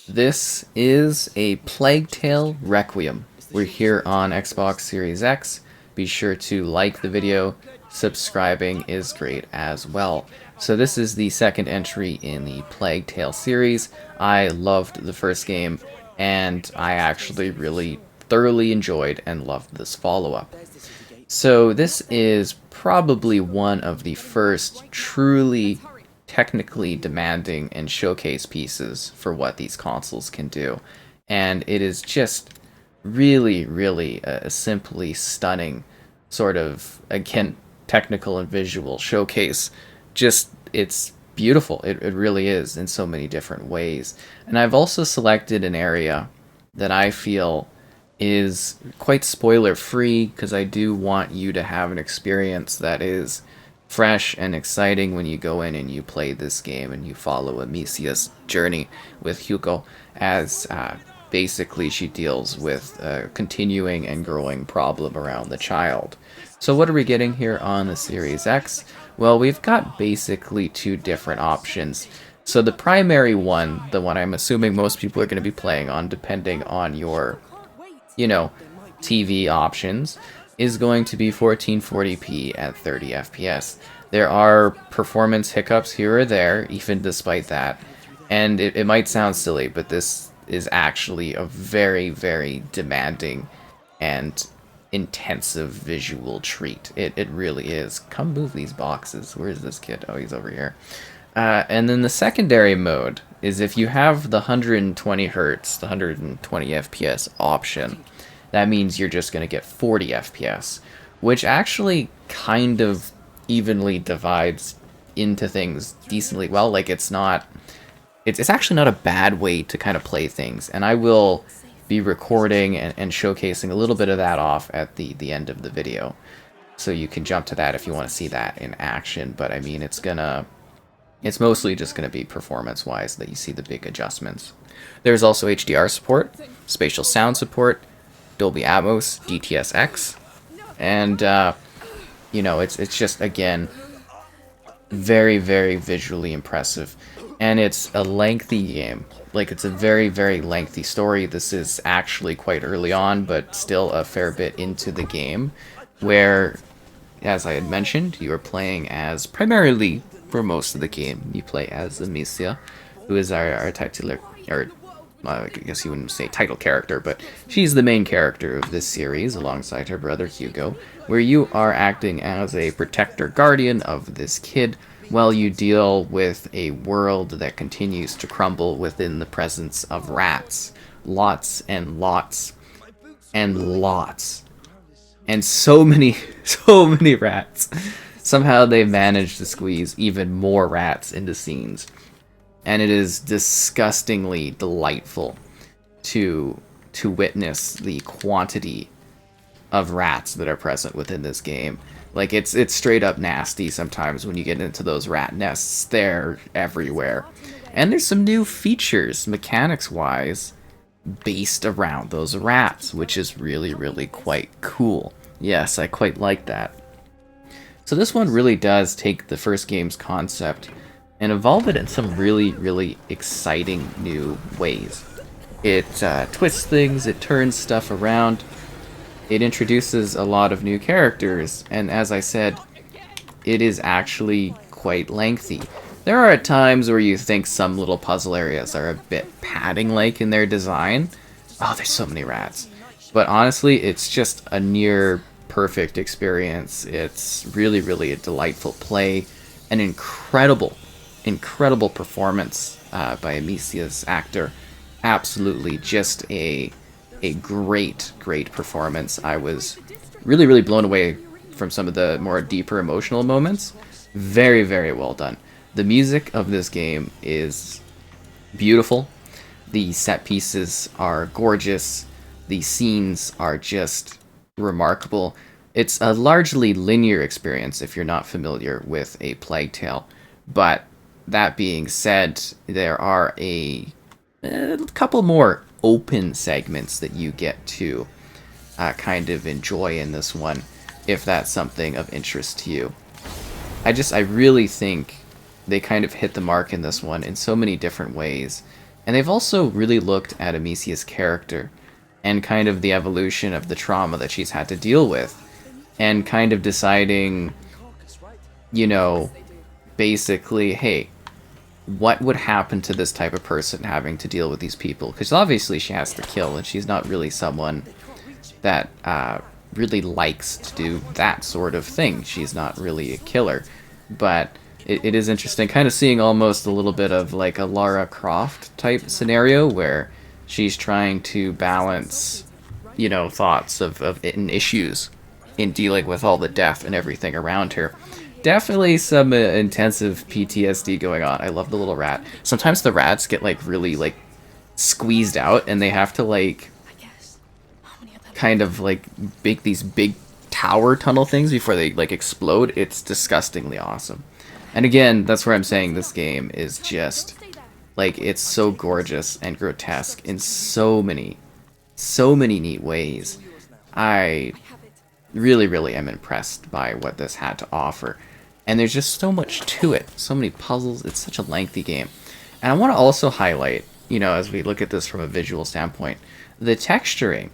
This is a Plague Tale Requiem. We're here on Xbox Series X. Be sure to like the video. Subscribing is great as well. So this is the second entry in the Plague Tale series. I loved the first game, and I actually really thoroughly enjoyed and loved this follow-up. So this is probably one of the first truly technically demanding and showcase pieces for what these consoles can do. And it is just really a simply stunning sort of, again, technical and visual showcase. Just, it's beautiful. It really is in so many different ways. And I've also selected an area that I feel is quite spoiler free because I do want you to have an experience that is fresh and exciting when you go in and you play this game and you follow Amicia's journey with Hugo as basically she deals with a continuing and growing problem around the child. So what are we getting here on the Series X? Well, we've got basically two different options. So the primary one, the one I'm assuming most people are going to be playing on depending on your, TV options, is going to be 1440p at 30 FPS. There are performance hiccups here or there, even despite that. And it might sound silly, but this is actually a very demanding and intensive visual treat. It really is. Come move these boxes. Where is this kid? Oh, he's over here. And then the secondary mode is if you have the 120 hertz, the 120 FPS option, that means you're just going to get 40 FPS, which actually kind of evenly divides into things decently well. Like, it's actually not a bad way to kind of play things, and I will be recording and showcasing a little bit of that off at the end of the video, so you can jump to that if you want to see that in action. But I mean, it's mostly just gonna be performance wise that you see the big adjustments. There's also HDR support, spatial sound support, Dolby Atmos, DTS:X, and it's just, again, very visually impressive. And it's a lengthy game. Like, it's a very lengthy story. This is actually quite early on, but still a fair bit into the game, where, as I had mentioned, you are playing as, primarily for most of the game, you play as Amicia, who is our titular, or I guess you wouldn't say title character, but she's the main character of this series alongside her brother Hugo, where you are acting as a protector guardian of this kid while you deal with a world that continues to crumble within the presence of rats. Lots and lots and lots. And so many rats. Somehow they've managed to squeeze even more rats into scenes. And it is disgustingly delightful to witness the quantity of rats that are present within this game. Like, it's straight up nasty sometimes when you get into those rat nests. They're everywhere. And there's some new features, mechanics-wise, based around those rats, which is really quite cool. Yes, I quite like that. So this one really does take the first game's concept and evolve it in some really exciting new ways. It twists things, it turns stuff around, it introduces a lot of new characters, and as I said, it is actually quite lengthy. There are times where you think some little puzzle areas are a bit padding-like in their design. Oh, there's so many rats. But honestly, it's just a near perfect experience. It's really a delightful play, an incredible performance by Amicia's actor. Absolutely just a great performance. I was really blown away from some of the more deeper emotional moments. Very well done. The music of this game is beautiful. The set pieces are gorgeous. The scenes are just remarkable. It's a largely linear experience if you're not familiar with a Plague Tale, but that being said, there are a couple more open segments that you get to kind of enjoy in this one, if that's something of interest to you. I really think they kind of hit the mark in this one in so many different ways. And they've also really looked at Amicia's character and kind of the evolution of the trauma that she's had to deal with, and kind of deciding, you know, basically, hey, what would happen to this type of person having to deal with these people? Because obviously she has to kill, and she's not really someone that really likes to do that sort of thing. She's not really a killer. But it is interesting kind of seeing almost a little bit of like a Lara Croft type scenario where she's trying to balance, you know, thoughts of and issues in dealing with all the death and everything around her. Definitely some intensive PTSD going on. I love the little rat. Sometimes the rats get like really like squeezed out and they have to like kind of like make these big tower tunnel things before they like explode. It's disgustingly awesome. And again, that's where I'm saying this game is just like, it's so gorgeous and grotesque in so many neat ways. I really am impressed by what this had to offer. And there's just so much to it. So many puzzles. It's such a lengthy game. And I want to also highlight, you know, as we look at this from a visual standpoint, the texturing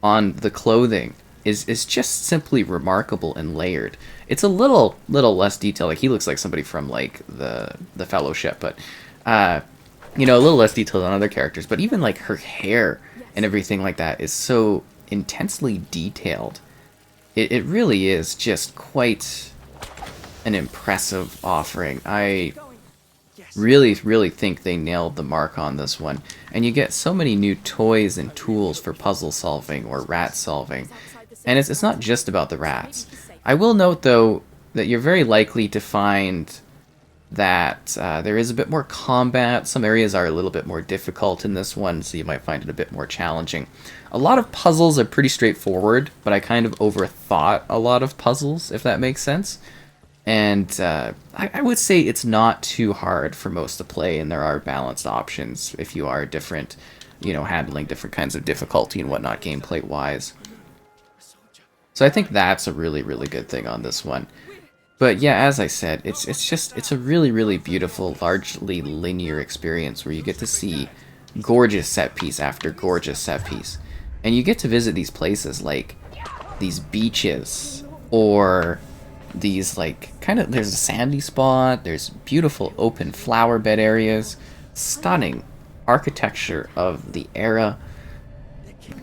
on the clothing is just simply remarkable and layered. It's a little less detailed. Like, he looks like somebody from, like, the Fellowship. But, you know, a little less detailed than other characters. But even, like, her hair and everything like that is so intensely detailed. It really is just quite an impressive offering. I really think they nailed the mark on this one. And you get so many new toys and tools for puzzle solving or rat solving. And it's not just about the rats. I will note, though, that you're very likely to find that there is a bit more combat. Some areas are a little bit more difficult in this one, so you might find it a bit more challenging. A lot of puzzles are pretty straightforward, but I kind of overthought a lot of puzzles, if that makes sense. And I would say it's not too hard for most to play, and there are balanced options if you are different, you know, handling different kinds of difficulty and whatnot gameplay-wise. So I think that's a really good thing on this one. But yeah, as I said, it's a really beautiful, largely linear experience where you get to see gorgeous set piece after gorgeous set piece. And you get to visit these places like these beaches, or these like kind of, there's a sandy spot, there's beautiful open flower bed areas, stunning architecture of the era.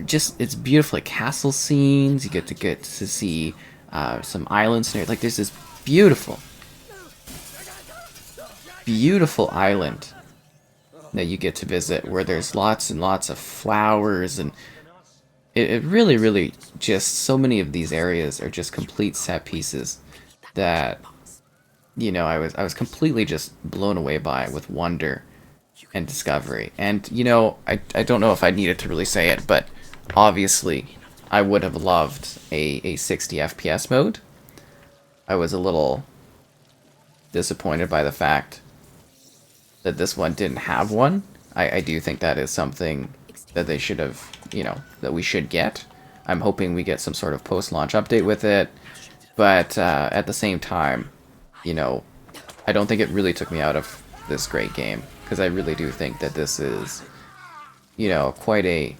Just, it's beautiful, like castle scenes. You get to see some island scenery. Like, there's this beautiful island that you get to visit where there's lots and lots of flowers, and it really just, so many of these areas are just complete set pieces that, you know, I was completely just blown away by with wonder and discovery. And, you know, I don't know if I needed to really say it, but obviously I would have loved a 60 FPS mode. I was a little disappointed by the fact that this one didn't have one. I do think that is something that they should have, you know, that we should get. I'm hoping we get some sort of post-launch update with it. But at the same time, you know, I don't think it really took me out of this great game, because I really do think that this is, you know, quite a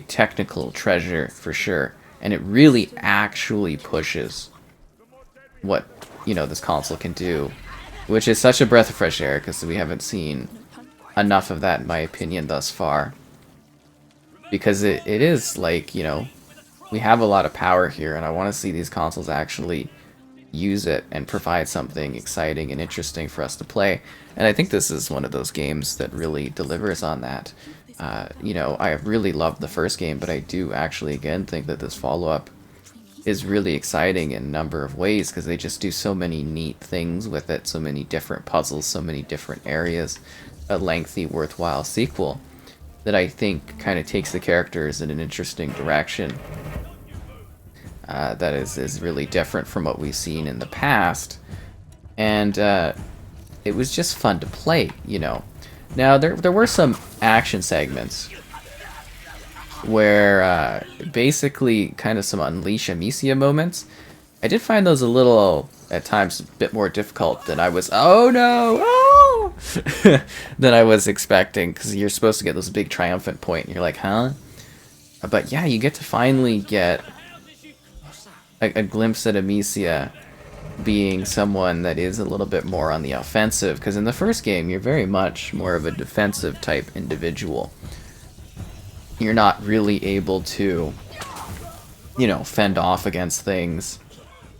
technical treasure for sure. And it really actually pushes what, you know, this console can do, which is such a breath of fresh air, because we haven't seen enough of that, in my opinion, thus far. Because it is like, you know, we have a lot of power here, and I want to see these consoles actually use it and provide something exciting and interesting for us to play. And I think this is one of those games that really delivers on that. You know, I really loved the first game, but I do actually, again, think that this follow-up is really exciting in a number of ways, because they just do so many neat things with it, so many different puzzles, so many different areas, a lengthy, worthwhile sequel that I think kind of takes the characters in an interesting direction. That is really different from what we've seen in the past, and it was just fun to play, you know. Now, there were some action segments where basically kind of some Unleash Amicia moments. I did find those a little, at times, a bit more difficult than I was. Oh no! Oh! than I was expecting, because you're supposed to get this big triumphant point, and you're like, huh? But yeah, you get to finally get a glimpse at Amicia being someone that is a little bit more on the offensive, because in the first game, you're very much more of a defensive type individual. You're not really able to, you know, fend off against things.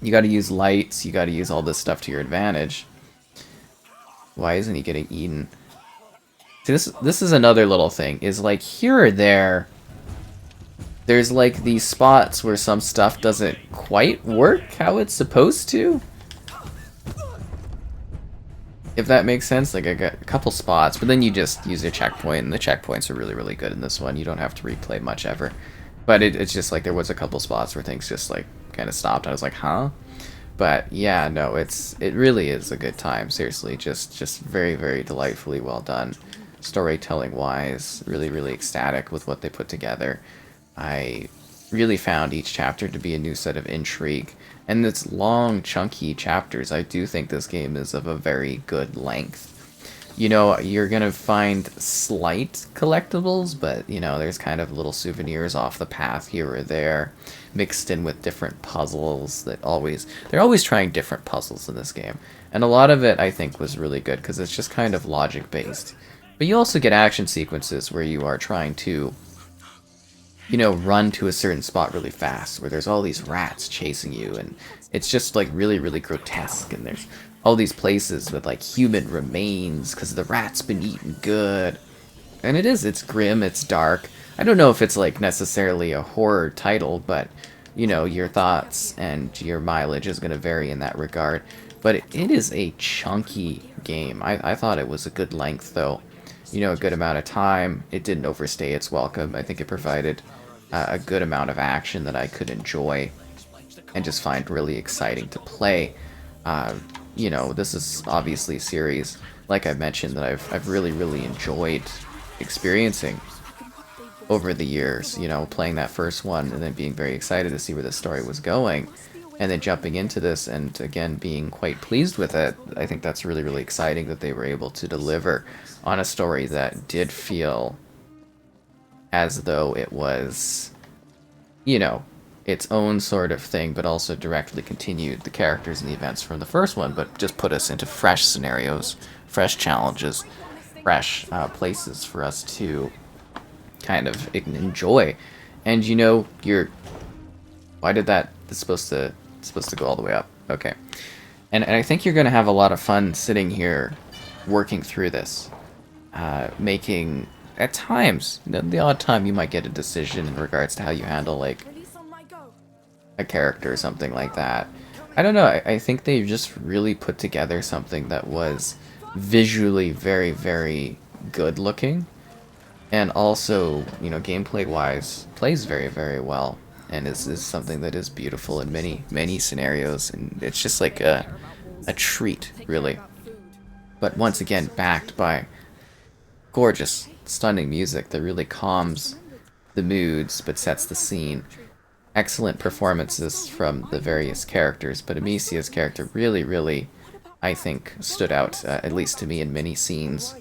You gotta use lights, you gotta use all this stuff to your advantage. Why isn't he getting eaten? See, this is another little thing, is like here or there's like these spots where some stuff doesn't quite work how it's supposed to. If that makes sense, like I got a couple spots, but then you just use your checkpoint, and the checkpoints are really, really good in this one. You don't have to replay much ever. But it's just like there was a couple spots where things just like kind of stopped. I was like, huh? But yeah, no, it really is a good time. Seriously, just very, very delightfully well done. Storytelling wise, really, really ecstatic with what they put together. I really found each chapter to be a new set of intrigue. And its long, chunky chapters, I do think this game is of a very good length. You know, you're going to find slight collectibles, but, you know, there's kind of little souvenirs off the path here or there, mixed in with different puzzles that they're always trying different puzzles in this game. And a lot of it, I think, was really good, because it's just kind of logic-based. But you also get action sequences where you are trying to, you know, run to a certain spot really fast, where there's all these rats chasing you, and it's just like really, really grotesque, and there's all these places with like human remains because the rat's been eaten good. And it's grim, it's dark. I don't know if it's like necessarily a horror title, but you know, your thoughts and your mileage is going to vary in that regard. But it is a chunky game. I thought it was a good length, though. You know, a good amount of time. It didn't overstay its welcome. I think it provided a good amount of action that I could enjoy and just find really exciting to play. You know, this is obviously a series, like I mentioned, that I've really, really enjoyed experiencing over the years. You know, playing that first one and then being very excited to see where the story was going, and then jumping into this and again being quite pleased with it. I think that's really, really exciting that they were able to deliver on a story that did feel as though it was, you know, its own sort of thing, but also directly continued the characters and the events from the first one, but just put us into fresh scenarios, fresh challenges, fresh places for us to kind of enjoy. And you know, why did that? It's supposed to go all the way up. Okay, and I think you're gonna have a lot of fun sitting here, working through this, making at times, the odd time you might get a decision in regards to how you handle like a character or something like that. I don't know. I think they just really put together something that was visually very, very good looking, and also, you know, gameplay wise plays very, very well, and is something that is beautiful in many, many scenarios, and it's just like a treat, really. But once again, backed by gorgeous, stunning music that really calms the moods but sets the scene. Excellent performances from the various characters, but Amicia's character really, really, I think, stood out, at least to me, in many scenes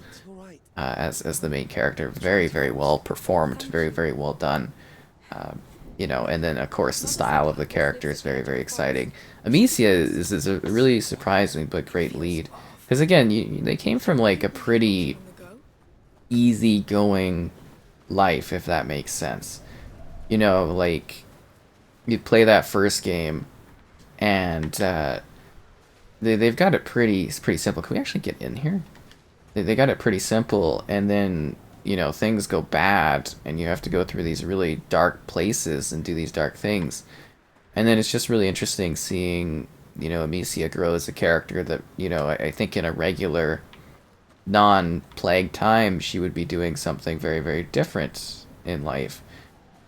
as the main character. Very, very well performed, very, very well done. You know, and then, of course, the style of the character is very, very exciting. Amicia is a really surprising but great lead. Because, again, they came from, like, a pretty easygoing life, if that makes sense. You know, like, you play that first game, and they've got it pretty simple. Can we actually get in here? They got it pretty simple, and then, you know, things go bad, and you have to go through these really dark places and do these dark things. And then it's just really interesting seeing, you know, Amicia grow as a character that, you know, I think in a regular, non-plague time, she would be doing something very, very different in life.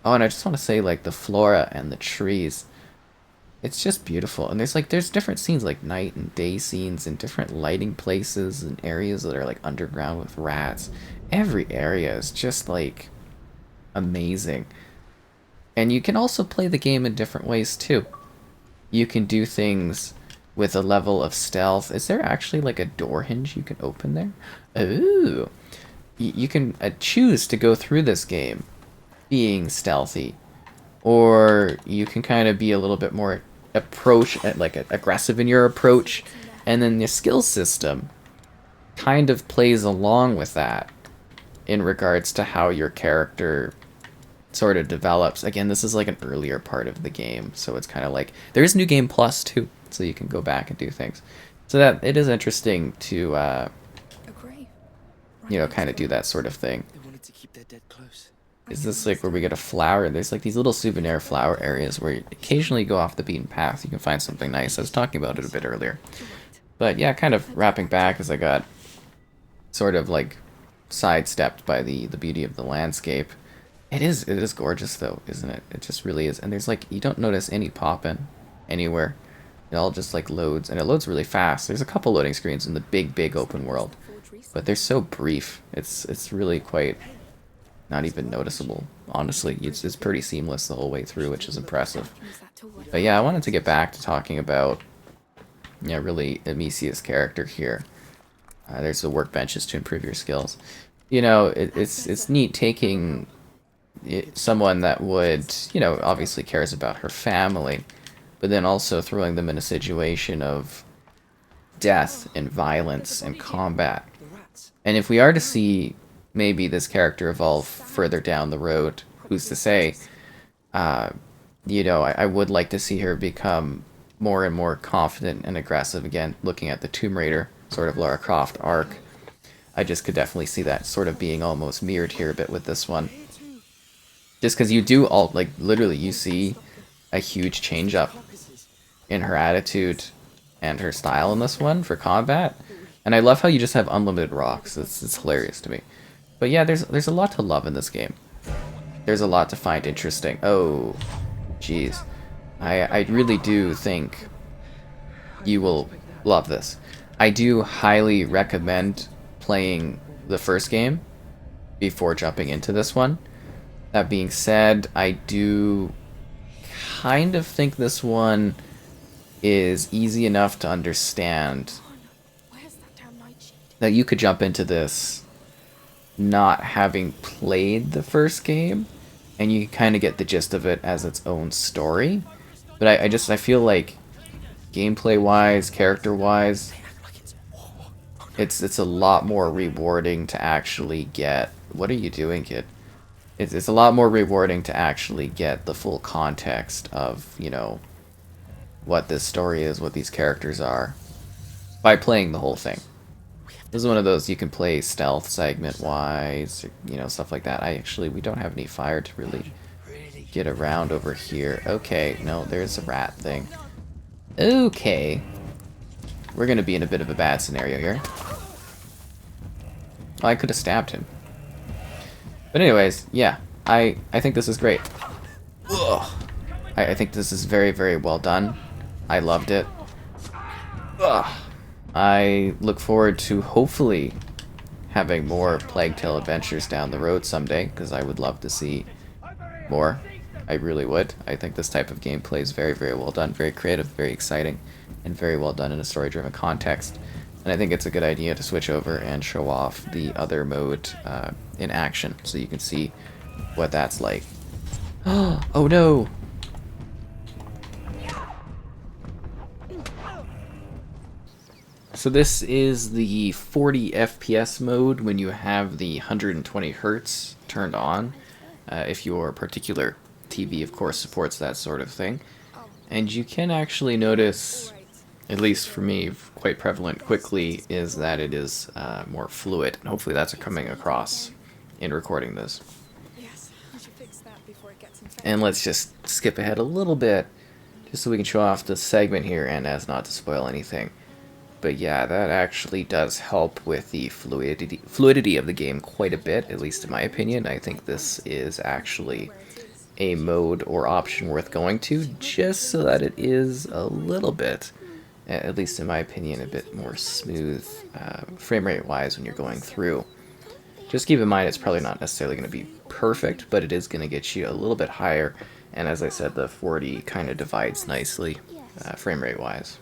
Oh, and I just want to say, like, the flora and the trees, it's just beautiful. And there's different scenes, like night and day scenes, and different lighting places and areas that are, like, underground with rats. Every area is just, like, amazing. And you can also play the game in different ways, too. You can do things with a level of stealth. Is there actually like a door hinge you can open there? Ooh. You can choose to go through this game being stealthy, or you can kind of be a little bit more aggressive in your approach, and then the skill system kind of plays along with that in regards to how your character sort of develops. Again, this is like an earlier part of the game, so it's kind of like there's New Game Plus too, so you can go back and do things. So that it is interesting to kind of do that sort of thing. Is this like where we get a flower? There's like these little souvenir flower areas where you occasionally go off the beaten path. You can find something nice. I was talking about it a bit earlier. But yeah, kind of wrapping back as I got sort of like sidestepped by the beauty of the landscape. It is gorgeous though, isn't it? It just really is. And there's like, you don't notice any popping anywhere. It all just like loads, and it loads really fast. There's a couple loading screens in the big open world, but they're so brief. It's really quite not even noticeable, honestly. It's pretty seamless the whole way through, which is impressive. But yeah, I wanted to get back to talking about, really Amicia's character here. There's the workbenches to improve your skills. It's neat taking someone that would, obviously cares about her family, but then also throwing them in a situation of death and violence and combat. And if we are to see maybe this character evolve further down the road, who's to say, I would like to see her become more and more confident and aggressive again, looking at the Tomb Raider sort of Lara Croft arc. I just could definitely see that sort of being almost mirrored here a bit with this one. Just because you do literally you see a huge change up in her attitude and her style in this one for combat. And I love how you just have unlimited rocks. It's hilarious to me. But yeah, there's a lot to love in this game. There's a lot to find interesting. Oh, jeez. I really do think you will love this. I do highly recommend playing the first game before jumping into this one. That being said, I do kind of think this one is easy enough to understand that you could jump into this not having played the first game, and you kind of get the gist of it as its own story. But I feel like gameplay wise, character wise, it's a lot more rewarding to actually get, what are you doing, kid? It's a lot more rewarding to actually get the full context of, what this story is, what these characters are, by playing the whole thing. This is one of those you can play stealth segment-wise, stuff like that. We don't have any fire to really get around over here. Okay, no, there's a rat thing. Okay. We're gonna be in a bit of a bad scenario here. Oh, I could have stabbed him. But anyways, yeah, I think this is great. Ugh. I think this is very, very well done. I loved it. Ugh. I look forward to hopefully having more Plague Tale adventures down the road someday, because I would love to see more. I really would. I think this type of gameplay is very, very well done, very creative, very exciting, and very well done in a story-driven context. And I think it's a good idea to switch over and show off the other mode in action, so you can see what that's like. Oh no! So this is the 40 FPS mode when you have the 120 Hertz turned on. If your particular TV, of course, supports that sort of thing. And you can actually notice, at least for me, quite prevalent quickly, is that it is more fluid. And hopefully that's coming across in recording this. And let's just skip ahead a little bit, just so we can show off the segment here and as not to spoil anything. But yeah, that actually does help with the fluidity of the game quite a bit, at least in my opinion. I think this is actually a mode or option worth going to, just so that it is a little bit, at least in my opinion, a bit more smooth frame rate wise when you're going through. Just keep in mind it's probably not necessarily going to be perfect, but it is going to get you a little bit higher, and as I said, the 40 kind of divides nicely frame rate wise.